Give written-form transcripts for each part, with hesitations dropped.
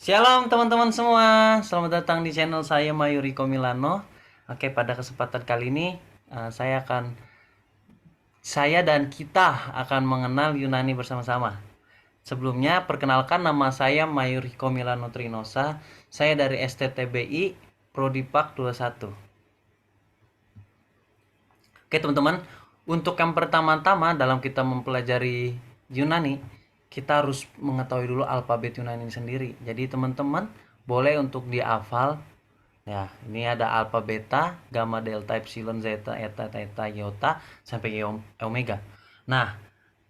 Shalom teman-teman semua, selamat datang di channel saya Mayuriko Milano. Oke, pada kesempatan kali ini saya dan kita akan mengenal Yunani bersama-sama. Sebelumnya, perkenalkan nama saya Mayuriko Milano Trinosa. Saya dari STTBI Prodipak 21. Oke teman-teman, untuk yang pertama-tama dalam kita mempelajari Yunani, kita harus mengetahui dulu alfabet Yunani sendiri. Jadi teman-teman boleh untuk dihafal. Ya, ini ada alfa, beta, gamma, delta, epsilon, zeta, eta, theta, iota sampai omega. Nah,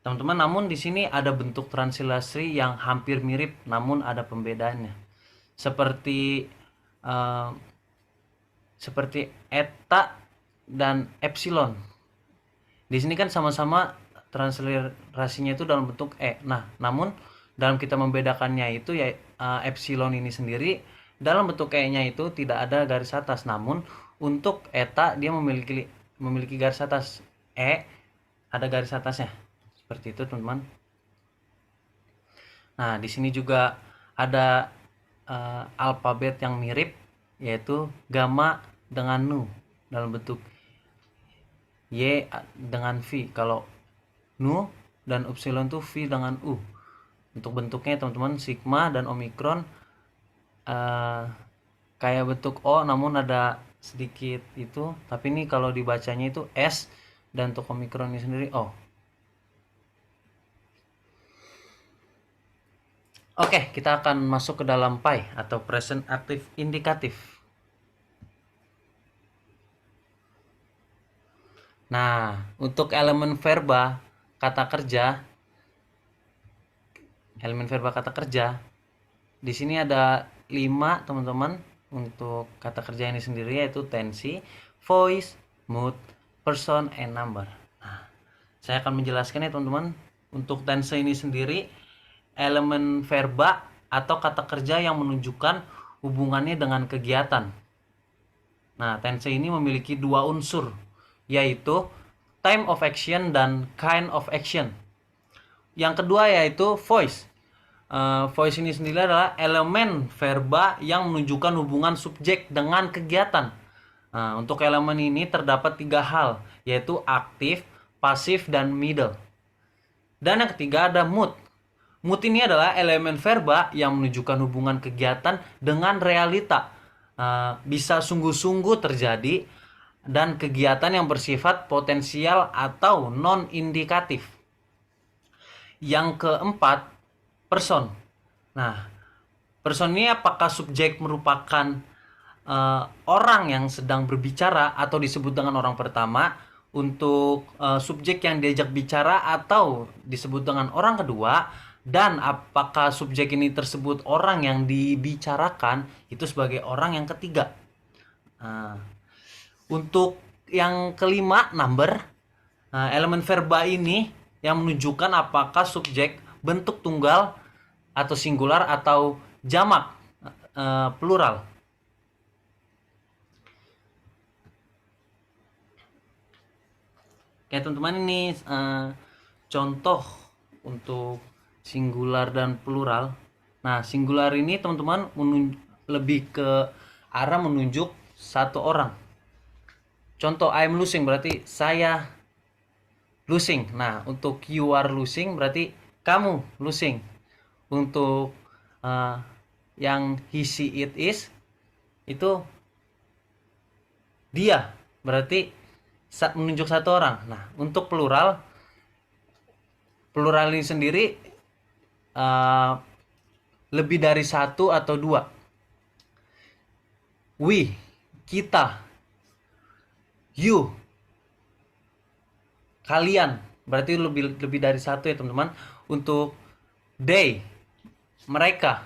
teman-teman, namun di sini ada bentuk transliterasi yang hampir mirip, namun ada pembedaannya. Seperti eh, seperti eta dan epsilon. Di sini kan sama-sama transliterasinya itu dalam bentuk e. Nah, namun dalam kita membedakannya itu ya epsilon ini sendiri dalam bentuk e-nya itu tidak ada garis atas. Namun untuk eta dia memiliki garis atas. E ada garis atasnya. Seperti itu, teman-teman. Nah, di sini juga ada alfabet yang mirip yaitu gamma dengan nu dalam bentuk Y dengan V. Kalau nu dan epsilon tuh V dengan U. Untuk bentuknya teman-teman sigma dan omikron eh, kayak bentuk O namun ada sedikit itu. Tapi ini kalau dibacanya itu S dan untuk omikron ini sendiri O. Oke, kita akan masuk ke dalam pi atau present active indikatif. Nah, untuk kata kerja, elemen verba kata kerja, di sini ada 5 teman-teman untuk kata kerja ini sendiri yaitu tensi, voice, mood, person, and number. Nah, saya akan menjelaskan ya teman-teman. Untuk tense ini sendiri elemen verba atau kata kerja yang menunjukkan hubungannya dengan kegiatan. Nah, tense ini memiliki dua unsur yaitu time of action dan kind of action. Yang kedua yaitu voice. Voice ini sendiri adalah elemen verba yang menunjukkan hubungan subjek dengan kegiatan. Nah, untuk elemen ini terdapat 3 hal, yaitu aktif, pasif, dan middle. Dan yang ketiga ada mood. Mood ini adalah elemen verba yang menunjukkan hubungan kegiatan dengan realita. Bisa sungguh-sungguh terjadi dan kegiatan yang bersifat potensial atau non-indikatif. Yang keempat, person. Nah, person ini apakah subjek merupakan orang yang sedang berbicara atau disebut dengan orang pertama, untuk subjek yang diajak bicara atau disebut dengan orang kedua, dan apakah subjek ini tersebut orang yang dibicarakan itu sebagai orang yang ketiga. Nah, untuk yang kelima, number. Nah, elemen verba ini yang menunjukkan apakah subjek bentuk tunggal atau singular atau jamak plural. Oke teman-teman, ini contoh untuk singular dan plural. Nah, singular ini teman-teman lebih ke arah menunjuk satu orang. Contoh I'm losing berarti saya losing. Nah, untuk you are losing berarti kamu losing. Untuk yang he she it is itu dia berarti menunjuk satu orang. Nah, untuk plural ini sendiri lebih dari satu atau dua. We, kita, you, kalian berarti lebih dari satu ya teman-teman. Untuk they, mereka.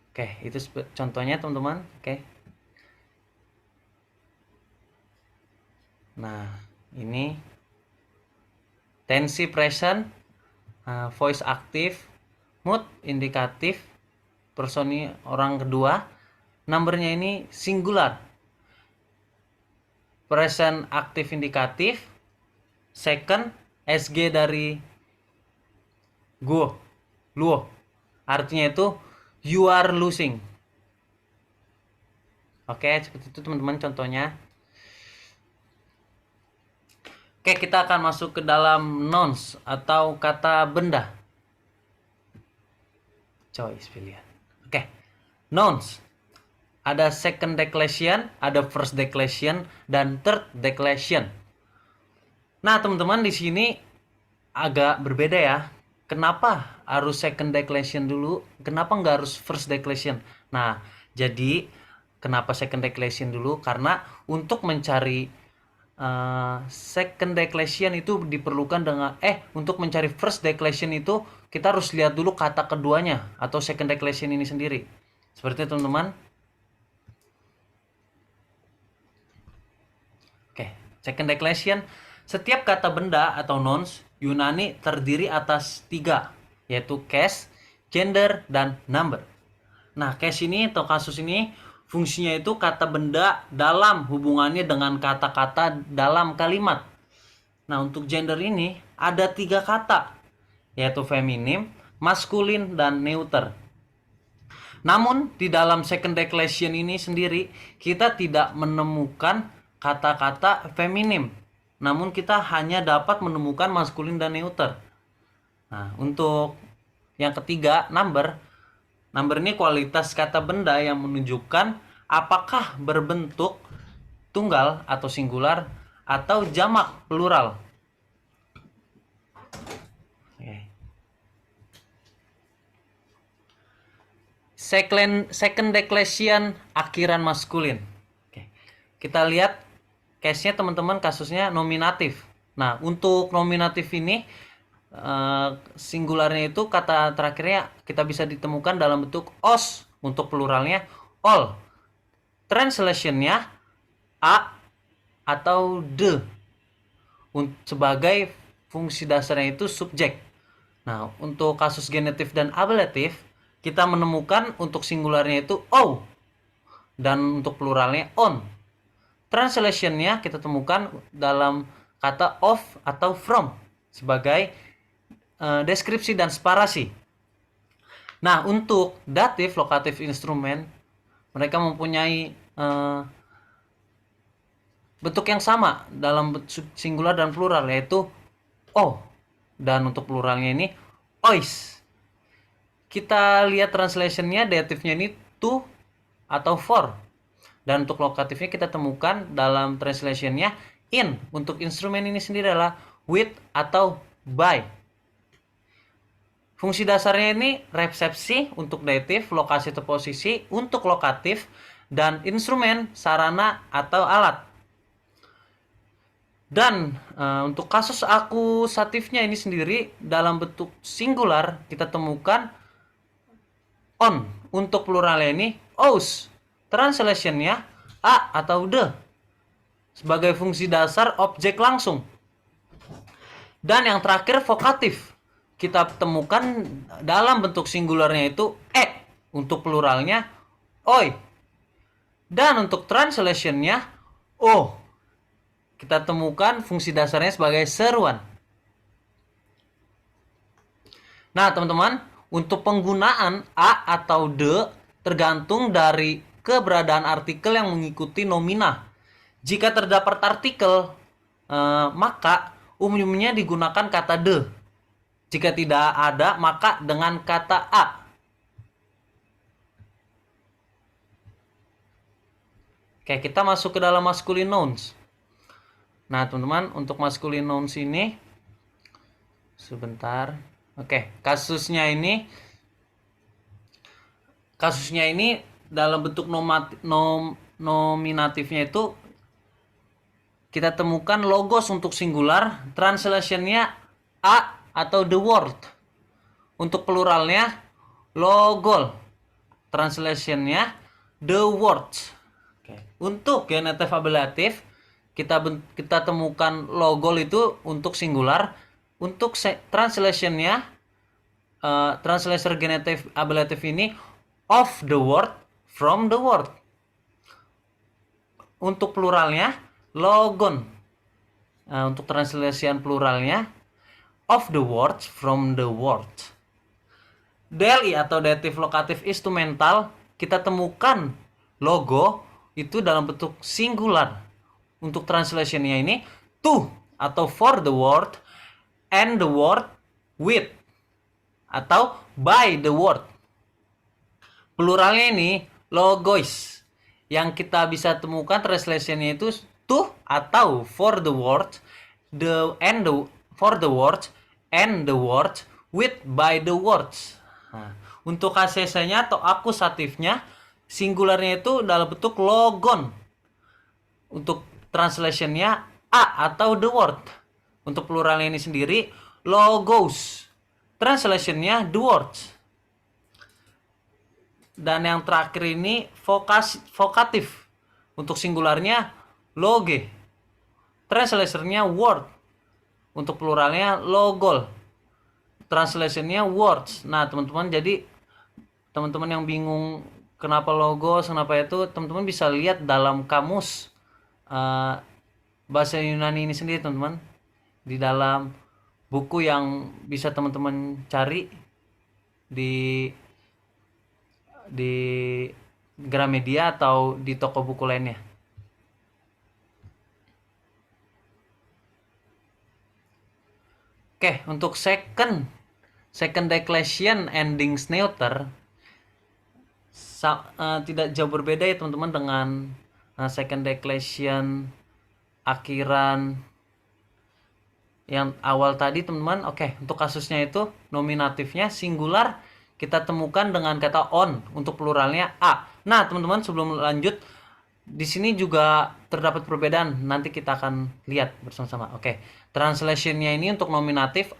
Oke, itu contohnya teman-teman. Oke. Nah, ini tensi present, voice aktif, mood indikatif, person ini orang kedua, numbernya ini singular, present aktif indikatif, second SG dari go, luo, artinya itu You are losing. Oke, seperti itu teman-teman contohnya. Oke, kita akan masuk ke dalam nouns atau kata benda. Choice pilihan. Oke. Nouns. Ada second declension, ada first declension, dan third declension. Nah, teman-teman di sini agak berbeda ya. Kenapa harus second declension dulu? Kenapa nggak harus first declension? Nah, jadi kenapa second declension dulu? Karena untuk mencari second declension itu diperlukan dengan untuk mencari first declension itu kita harus lihat dulu kata keduanya atau second declension ini sendiri. Seperti itu teman-teman. Oke, second declension. Setiap kata benda atau nouns Yunani terdiri atas 3, yaitu case, gender, dan number. Nah, case ini atau kasus ini fungsinya itu kata benda dalam hubungannya dengan kata-kata dalam kalimat. Nah, untuk gender ini ada 3 kata, yaitu feminim, maskulin, dan neuter. Namun, di dalam second declension ini sendiri, kita tidak menemukan kata-kata feminim. Namun, kita hanya dapat menemukan maskulin dan neuter. Nah, untuk yang ketiga, number. Number ini kualitas kata benda yang menunjukkan apakah berbentuk tunggal atau singular atau jamak plural. Second declension akhiran maskulin. Kita lihat case-nya teman-teman, kasusnya nominatif. Nah, untuk nominatif ini singularnya itu kata terakhirnya kita bisa ditemukan dalam bentuk os, untuk pluralnya all. Translationnya a atau the. Sebagai fungsi dasarnya itu subjek. Nah, untuk kasus genetif dan ablatif kita menemukan untuk singularnya itu o dan untuk pluralnya on. Translationnya kita temukan dalam kata of atau from sebagai deskripsi dan separasi. Nah, untuk datif, lokatif, instrumen mereka mempunyai bentuk yang sama dalam singular dan plural, yaitu o, dan untuk pluralnya ini ois. Kita lihat translationnya, datifnya ini to atau for. Dan untuk lokatifnya kita temukan dalam translationnya in. Untuk instrumen ini sendiri adalah with atau by. Fungsi dasarnya ini resepsi untuk datif, lokasi atau posisi untuk lokatif, dan instrumen, sarana atau alat. Dan untuk kasus akusatifnya ini sendiri dalam bentuk singular kita temukan on. Untuk pluralnya ini os. Translationnya a atau the sebagai fungsi dasar objek langsung. Dan yang terakhir vokatif kita temukan dalam bentuk singularnya itu untuk pluralnya oi, dan untuk translationnya o kita temukan fungsi dasarnya sebagai seruan. Nah teman-teman, untuk penggunaan a atau the tergantung dari keberadaan artikel yang mengikuti nomina. Jika terdapat artikel, maka umumnya digunakan kata the. Jika tidak ada, maka dengan kata a. Oke, kita masuk ke dalam masculine nouns. Nah, teman-teman, untuk masculine nouns ini sebentar. Oke, kasusnya ini dalam bentuk nominatifnya itu kita temukan logos untuk singular, translationnya a atau the word. Untuk pluralnya logol, translationnya the words. Untuk genetif ablatif kita temukan logol itu untuk singular. Untuk translationnya translator genetif ablatif ini of the word, from the word. Untuk pluralnya logon. Untuk translation pluralnya of the words, from the word. DLI atau dative locative instrumental, kita temukan logo itu dalam bentuk singular. Untuk translationnya ini to atau for the word, and the word with atau by the word. Pluralnya ini logois. Yang kita bisa temukan translationnya itu to atau for the word, for the word, and the word with by the words. Nah, untuk ACC-nya atau akusatifnya, singularnya itu dalam bentuk logon. Untuk translationnya a atau the word. Untuk pluralnya ini sendiri logos. Translationnya the words. Dan yang terakhir ini vokatif. Untuk singularnya loge. Translationnya word. Untuk pluralnya logol. Translationnya words. Nah teman-teman, jadi teman-teman yang bingung kenapa logos, kenapa itu, teman-teman bisa lihat dalam kamus bahasa Yunani ini sendiri teman-teman. Di dalam buku yang bisa teman-teman cari di Gramedia atau di toko buku lainnya. Oke, untuk second declension endings neuter tidak jauh berbeda ya teman-teman dengan second declension akhiran yang awal tadi teman-teman. Oke, untuk kasusnya itu nominatifnya singular kita temukan dengan kata on, untuk pluralnya a. Nah, teman-teman, sebelum lanjut, di sini juga terdapat perbedaan. Nanti kita akan lihat bersama-sama. Oke, translationnya ini untuk nominatif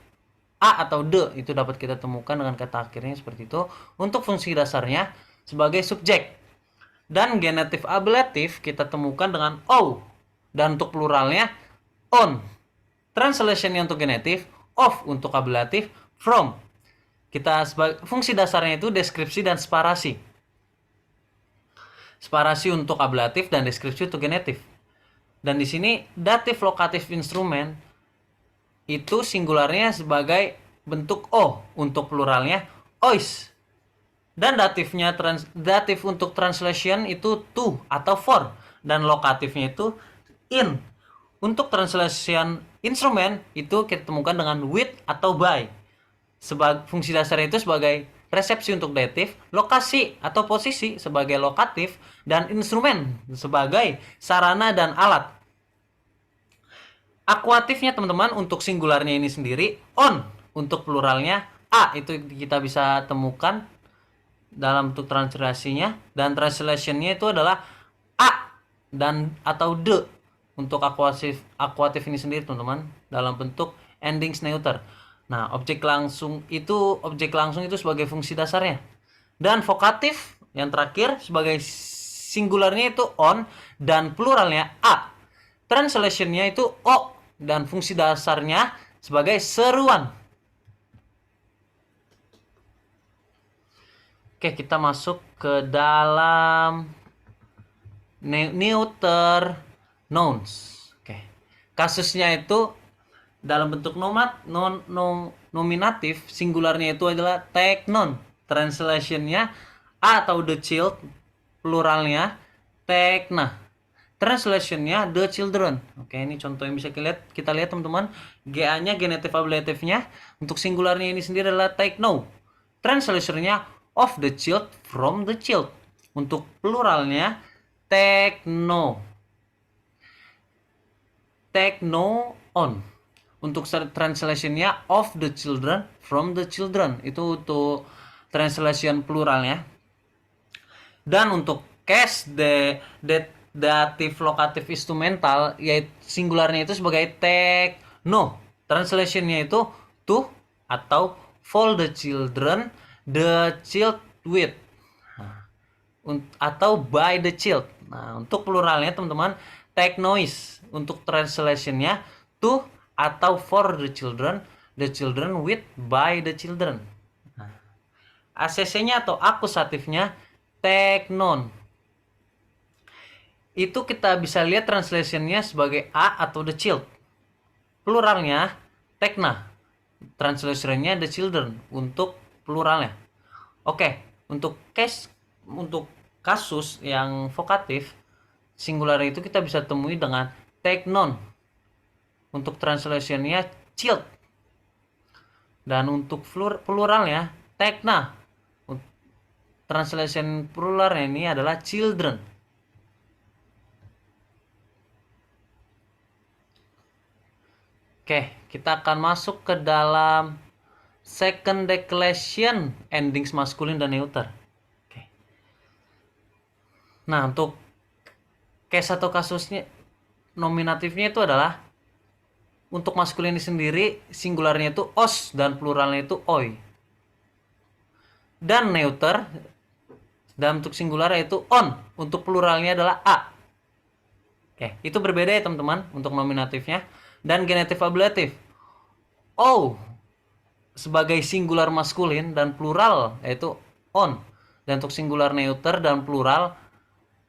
a atau the itu dapat kita temukan dengan kata akhirnya seperti itu. Untuk fungsi dasarnya sebagai subjek. Dan genetif ablatif kita temukan dengan o. Dan untuk pluralnya on. Translationnya untuk genetif of, untuk ablatif from. Kita sebagai fungsi dasarnya itu deskripsi dan separasi. Separasi untuk ablatif dan deskripsi untuk genetif. Dan di sini dative locative instrument itu singularnya sebagai bentuk o, untuk pluralnya ois. Dan datif untuk translation itu to atau for, dan lokatifnya itu in. Untuk translation instrument itu kita temukan dengan with atau by. Fungsi dasarnya itu sebagai resepsi untuk datif, lokasi atau posisi sebagai lokatif, dan instrumen sebagai sarana dan alat. Akuatifnya teman-teman untuk singularnya ini sendiri on, untuk pluralnya a, itu kita bisa temukan dalam bentuk translasinya, dan translationnya itu adalah a dan atau the. Untuk akuatif ini sendiri teman-teman dalam bentuk endings neuter. Nah, objek langsung itu sebagai fungsi dasarnya. Dan vokatif yang terakhir sebagai singularnya itu on dan pluralnya a. Translationnya itu o dan fungsi dasarnya sebagai seruan. Oke, kita masuk ke dalam neuter nouns. Oke. Kasusnya itu dalam bentuk nominatif, singularnya itu adalah teknon. Translationnya a atau the child, pluralnya tekna. Translationnya the children. Oke, ini contoh yang bisa kita lihat teman-teman. GA-nya genetif ablatifnya untuk singularnya ini sendiri adalah tekno. Translationnya of the child, from the child. Untuk pluralnya tekno. Tekno on. Untuk translationnya of the children, from the children. Itu untuk translation pluralnya. Dan untuk case dative locative instrumental, yaitu singularnya itu sebagai tekno. Translationnya itu to atau for the children, the child with, atau by the child. Nah, untuk pluralnya teman-teman teknois. Untuk translationnya to atau for the children with, by the children. Nah, ACC-nya atau akusatifnya teknon. Itu kita bisa lihat translationnya sebagai a atau the child. Pluralnya tekna. Translationnya the children untuk pluralnya. Oke, untuk kasus yang vokatif singular itu kita bisa temui dengan teknon. Untuk translationnya child. Dan untuk pluralnya tekna. Translation pluralnya ini adalah children. Oke, kita akan masuk ke dalam second declension endings maskulin dan neuter. Oke. Nah, untuk case atau kasusnya nominatifnya itu adalah untuk maskulin sendiri singularnya itu os dan pluralnya itu oi. Dan neuter dalam bentuk singular yaitu on, untuk pluralnya adalah a. Oke, itu berbeda ya teman-teman untuk nominatifnya. Dan genetif ablatif o sebagai singular maskulin dan plural yaitu on, dan untuk singular neuter dan plural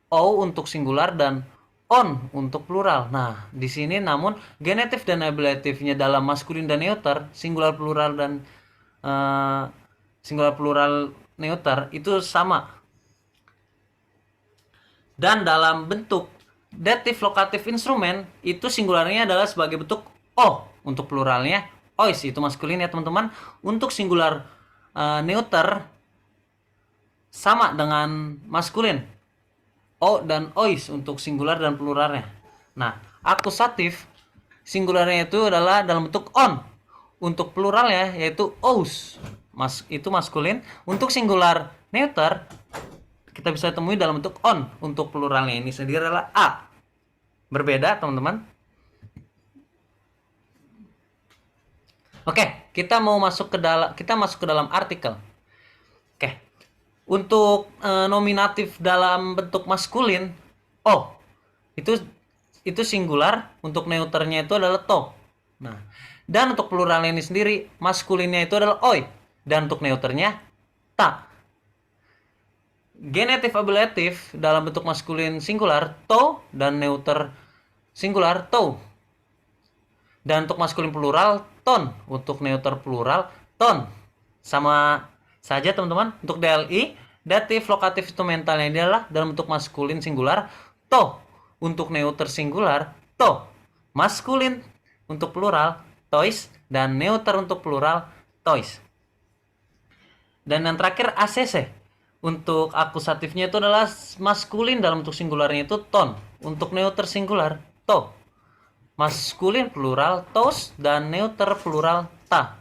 o untuk singular dan on untuk plural. Nah, di sini namun genetif dan ablatifnya dalam maskulin dan neuter, singular plural dan singular plural neuter itu sama. Dan dalam bentuk dative locative instrument itu singularnya adalah sebagai bentuk o, untuk pluralnya ois, itu maskulin ya teman-teman. Untuk singular neuter sama dengan maskulin o dan ois untuk singular dan pluralnya. Nah, akusatif singularnya itu adalah dalam bentuk on, untuk pluralnya yaitu ous, itu maskulin. Untuk singular neuter kita bisa temui dalam bentuk on, untuk pluralnya ini sendiri adalah a. Berbeda teman-teman. Oke, kita masuk ke dalam artikel. Oke, untuk nominatif dalam bentuk maskulin oh, itu singular, untuk neuternya itu adalah to. Nah, dan untuk pluralnya ini sendiri maskulinnya itu adalah oi, dan untuk neuternya ta. Genetif ablatif dalam bentuk maskulin singular to dan neuter singular to. Dan untuk maskulin plural ton, untuk neuter plural ton. Sama saja teman-teman. Untuk DLI datif lokatif instrumentalnya ini adalah dalam bentuk maskulin singular to, untuk neuter singular to, maskulin untuk plural tois, dan neuter untuk plural tois. Dan yang terakhir ACC. Untuk akusatifnya itu adalah maskulin dalam bentuk singularnya itu ton, untuk neuter singular to, maskulin plural tos, dan neuter plural ta.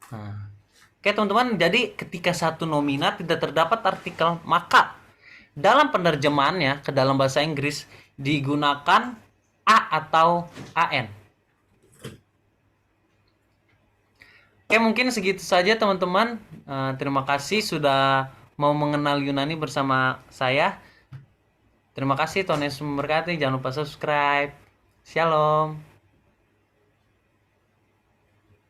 Nah, oke teman-teman, jadi ketika satu nominat tidak terdapat artikel, maka dalam penerjemahannya ke dalam bahasa Inggris digunakan a atau an. Oke, mungkin segitu saja teman-teman. Terima kasih sudah mau mengenal Yunani bersama saya. Terima kasih, Tuhan Yesus memberkati. Jangan lupa subscribe. Shalom.